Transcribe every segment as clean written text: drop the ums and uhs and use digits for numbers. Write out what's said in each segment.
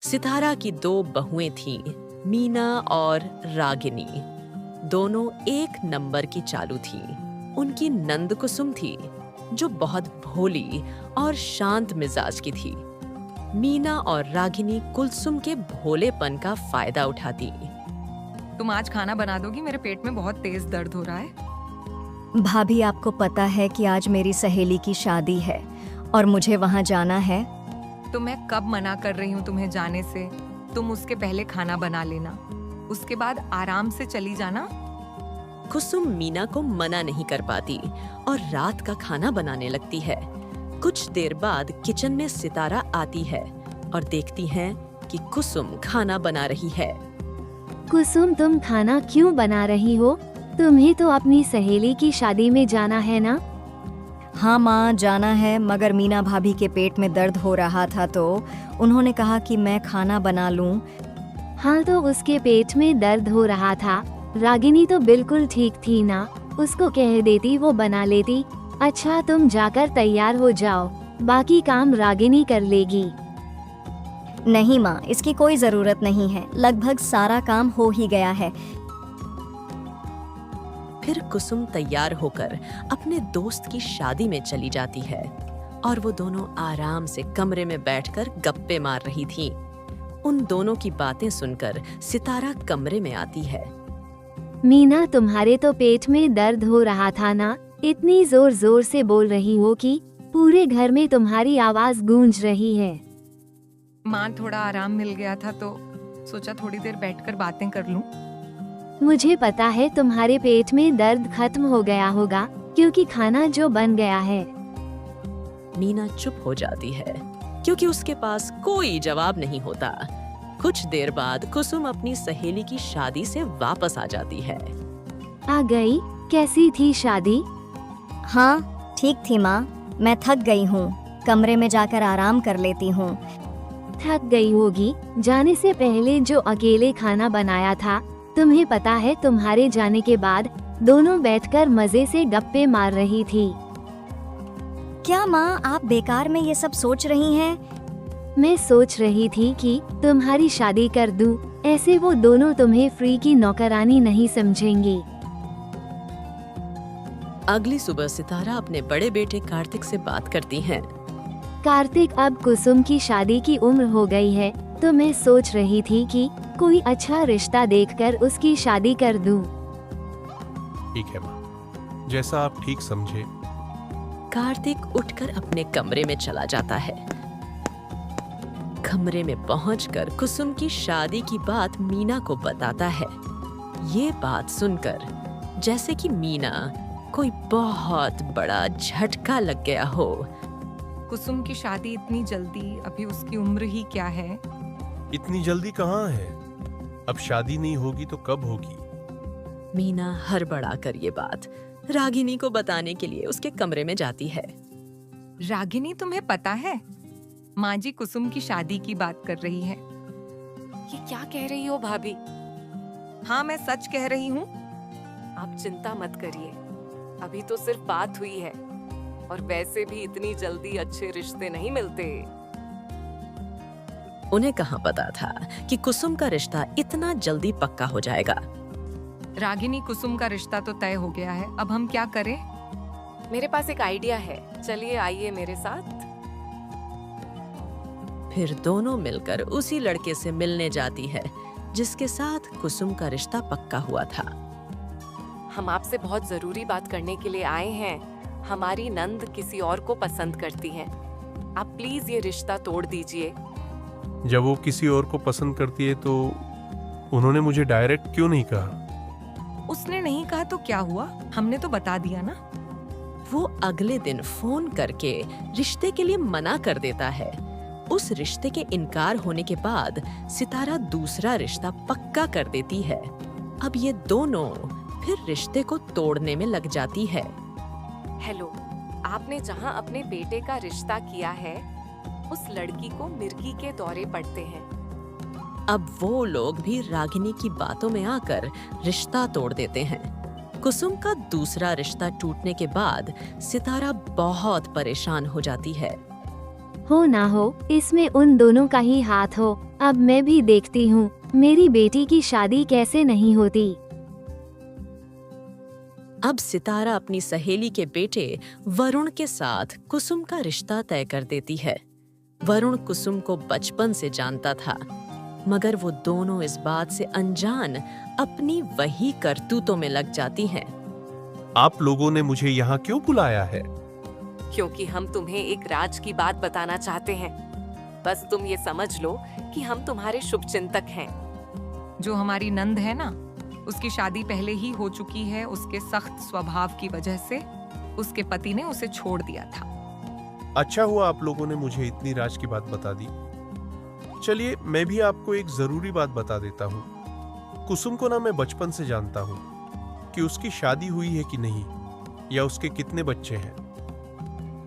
सितारा की दो बहुएं थीं, मीना और रागिनी। दोनों एक नंबर की चालू थीं। उनकी नंद कुसुम थी, जो बहुत भोली और शांत मिजाज की थी। मीना और रागिनी कुलसुम के भोलेपन का फायदा उठाती। तुम आज खाना बना दोगी? मेरे पेट में बहुत तेज दर्द हो रहा है। भाभी, आपको पता है कि आज मेरी सहेली की शादी है और मुझे वहाँ जाना है। तो मैं कब मना कर रही हूँ तुम्हें जाने से? तुम उसके पहले खाना बना लेना, उसके बाद आराम से चली जाना। कुसुम मीना को मना नहीं कर पाती और रात का खाना बनाने लगती है। कुछ देर बाद किचन में सितारा आती है और देखती हैं कि कुसुम खाना बना रही है। कुसुम, तुम खाना क्यों बना रही हो? तुम्हें तो अपनी सहेली की शादी में जाना है ना? हाँ माँ, जाना है, मगर मीना भाभी के पेट में दर्द हो रहा था तो उन्होंने कहा कि मैं खाना बना लूँ। हाँ, तो उसके पेट में दर्द हो रहा था। रागिनी तो बिल्कुल ठीक थी ना, उसको कह देती वो बना लेती। अच्छा, तुम जाकर तैयार हो जाओ, बाकी काम रागिनी कर लेगी। नहीं माँ, इसकी कोई जरूरत नहीं है, लगभग सारा काम हो ही गया है। फिर कुसुम तैयार होकर अपने दोस्त की शादी में चली जाती है और वो दोनों आराम से कमरे में बैठकर गप्पे मार रही थीं। उन दोनों की बातें सुनकर सितारा कमरे में आती है। मीना, तुम्हारे तो पेट में दर्द हो रहा था ना? इतनी जोर जोर से बोल रही हो कि पूरे घर में तुम्हारी आवाज गूंज रही है। माँ, थोड़ा आराम मिल गया था तो सोचा थोड़ी देर बैठकर बातें कर लूं। मुझे पता है तुम्हारे पेट में दर्द खत्म हो गया होगा, क्योंकि खाना जो बन गया है। मीना चुप हो जाती है क्योंकि उसके पास कोई जवाब नहीं होता। कुछ देर बाद कुसुम अपनी सहेली की शादी से वापस आ जाती है। आ गई? कैसी थी शादी? हाँ, ठीक थी माँ, मैं थक गई हूँ, कमरे में जाकर आराम कर लेती हूँ। थक गई होगी। जाने से पहले जो अकेले खाना बनाया था, तुम्हें पता है तुम्हारे जाने के बाद दोनों बैठकर मजे से गप्पे मार रही थी। क्या माँ, आप बेकार में ये सब सोच रही हैं? मैं सोच रही थी कि तुम्हारी शादी कर दूं, ऐसे वो दोनों तुम्हें फ्री की नौकरानी नहीं समझेंगी। अगली सुबह सितारा अपने बड़े बेटे कार्तिक से बात करती हैं। कार्तिक, अब कुसुम की शादी की उम्र हो गई है, तो मैं सोच रही थी कि कोई अच्छा रिश्ता देखकर उसकी शादी कर दूं। ठीक है माँ, जैसा आप ठीक समझे। कार्तिक उठकर अपने कमरे में चला जाता है। कमरे में पहुंचकर कुसुम की शादी की बात मीना को बताता है। ये बात सुनकर जैसे कि मीना कोई बहुत बड़ा झटका लग गया हो। कुसुम की शादी इतनी जल्दी? अभी उसकी उम्र ही क्या है? इतनी जल्दी कहाँ है? अब शादी नहीं होगी तो कब होगी? मीना हड़बड़ा कर ये बात रागिनी को बताने के लिए उसके कमरे में जाती है। रागिनी, तुम्हें पता है माँ जी कुसुम की शादी की बात कर रही है। ये क्या कह रही हो भाभी? हाँ, मैं सच कह रही हूँ। आप चिंता मत करिए, अभी तो सिर्फ बात हुई है और वैसे भी इतनी जल्दी अच्छे रिश्ते नहीं मिलते। उन्हें कहाँ पता था कि कुसुम का रिश्ता इतना जल्दी पक्का हो जाएगा। रागिनी, कुसुम का रिश्ता तो तय हो गया है, अब हम क्या करें? मेरे पास एक आइडिया है, चलिए आइए मेरे साथ। फिर दोनों मिलकर उसी लड़के से मिलने जाती है जिसके साथ कुसुम का रिश्ता पक्का हुआ था। हम आपसे बहुत जरूरी बात करने के लिए आए हैं। हमारी नंद किसी और को पसंद करती है, आप प्लीज ये रिश्ता तोड़ दीजिए। जब वो किसी और को पसंद करती है तो उन्होंने मुझे डायरेक्ट क्यों नहीं कहा? उसने नहीं कहा तो क्या हुआ, हमने तो बता दिया ना। वो अगले दिन फोन करके रिश्ते के लिए मना कर देता है। उस रिश्ते के इनकार होने के बाद सितारा दूसरा रिश्ता पक्का कर देती है। अब ये दोनों फिर रिश्ते को तोड़ने में लग जाती है। हेलो, आपने जहाँ अपने बेटे का रिश्ता किया है, उस लड़की को मिर्गी के दौरे पड़ते हैं। अब वो लोग भी रागिनी की बातों में आकर रिश्ता तोड़ देते हैं। कुसुम का दूसरा रिश्ता टूटने के बाद सितारा बहुत परेशान हो जाती है। हो ना हो, इसमें उन दोनों का ही हाथ हो। अब मैं भी देखती हूँ मेरी बेटी की शादी कैसे नहीं होती। अब सितारा अपनी सहेली के बेटे वरुण के साथ कुसुम का रिश्ता तय कर देती है। वरुण कुसुम को बचपन से जानता था, मगर वो दोनों इस बात से अनजान अपनी वही करतूतों में लग जाती हैं। आप लोगों ने मुझे यहाँ क्यों बुलाया है? क्योंकि हम तुम्हें एक राज की बात बताना चाहते हैं। बस तुम ये समझ लो कि हम तुम्हारे शुभचिंतक हैं। जो हमारी नंद है ना, उसकी शादी पहले ही हो चुकी है। उसके सख्त स्वभाव की वजह से उसके पति ने उसे छोड़ दिया था। अच्छा हुआ आप लोगों ने मुझे इतनी राज की बात बता दी। चलिए मैं भी आपको एक जरूरी बात बता देता हूँ। कुसुम को ना मैं बचपन से जानता हूँ कि उसकी शादी हुई है कि नहीं, या उसके कितने बच्चे हैं।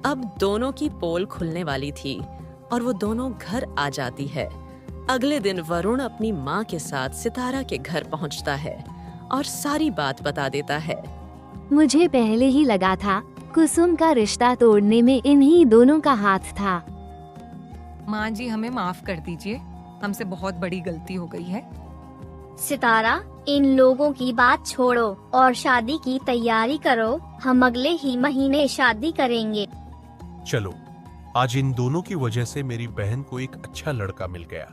अब दोनों की पोल खुलने वाली थी और वो दोनों घर आ जाती है। अगले दिन वरुण अपनी माँ के साथ सितारा के घर पहुँचता है और सारी बात बता देता है। मुझे पहले ही लगा था कुसुम का रिश्ता तोड़ने में इन्हीं दोनों का हाथ था। माँ जी, हमें माफ कर दीजिए, हमसे बहुत बड़ी गलती हो गई है। सितारा, इन लोगों की बात छोड़ो और शादी की तैयारी करो। हम अगले ही महीने शादी करेंगे। चलो, आज इन दोनों की वजह से मेरी बहन को एक अच्छा लड़का मिल गया।